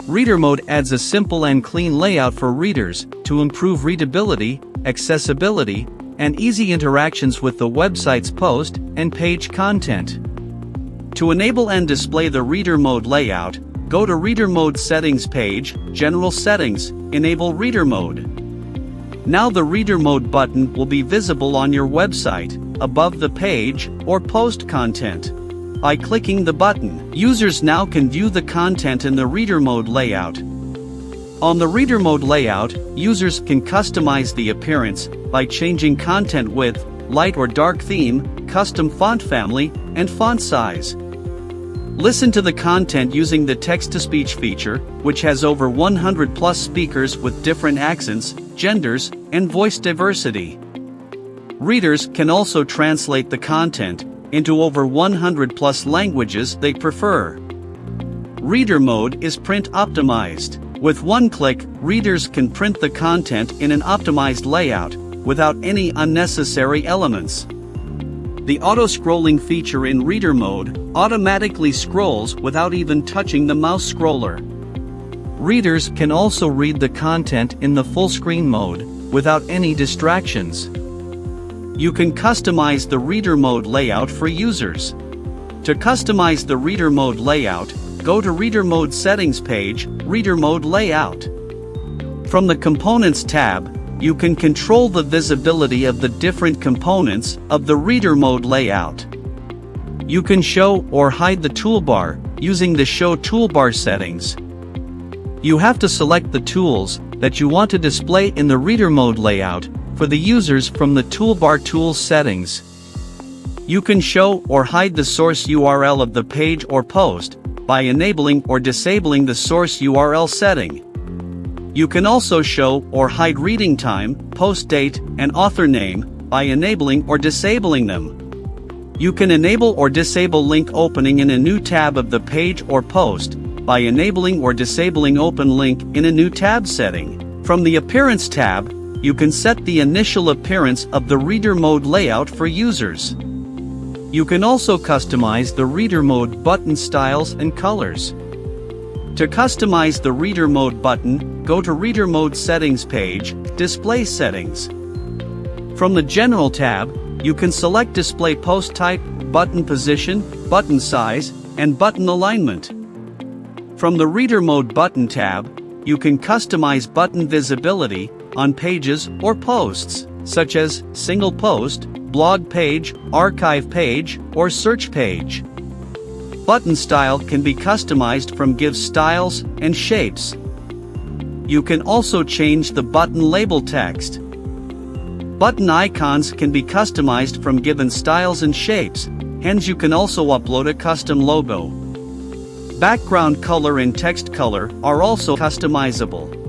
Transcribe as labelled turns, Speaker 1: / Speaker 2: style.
Speaker 1: Reader Mode adds a simple and clean layout for readers to improve readability, accessibility, and easy interactions with the website's post and page content. To enable and display the Reader Mode layout, go to Reader Mode Settings page, General Settings, Enable Reader Mode. Now the Reader Mode button will be visible on your website, above the page or post content. By clicking the button, users now can view the content in the Reader Mode layout. On the Reader Mode layout, users can customize the appearance by changing content width, light or dark theme, custom font family, and font size. Listen to the content using the text-to-speech feature, which has over 100 plus speakers with different accents, genders, and voice diversity. Readers can also translate the content into over 100 plus languages they prefer. Reader Mode is print optimized. With one click, readers can print the content in an optimized layout, without any unnecessary elements. The auto-scrolling feature in Reader Mode automatically scrolls without even touching the mouse scroller. Readers can also read the content in the full-screen mode, without any distractions. You can customize the Reader Mode layout for users. To customize the Reader Mode layout, go to Reader Mode Settings page, Reader Mode Layout. From the Components tab, you can control the visibility of the different components of the Reader Mode layout. You can show or hide the toolbar using the Show Toolbar settings. You have to select the tools that you want to display in the Reader Mode layout for the users from the Toolbar Tools settings. You can show or hide the source URL of the page or post by enabling or disabling the source URL setting. You can also show or hide reading time, post date, and author name by enabling or disabling them. You can enable or disable link opening in a new tab of the page or post by enabling or disabling open link in a new tab setting. From the Appearance tab, you can set the initial appearance of the Reader Mode layout for users. You can also customize the Reader Mode button styles and colors. To customize the Reader Mode button, go to Reader Mode Settings page, Display Settings. From the General tab, you can select display post type, button position, button size, and button alignment. From the Reader Mode Button tab, you can customize button visibility on pages or posts, such as single post, blog page, archive page, or search page. Button style can be customized from Give styles and shapes. You can also change the button label text. Button icons can be customized from given styles and shapes, hence you can also upload a custom logo. Background color and text color are also customizable.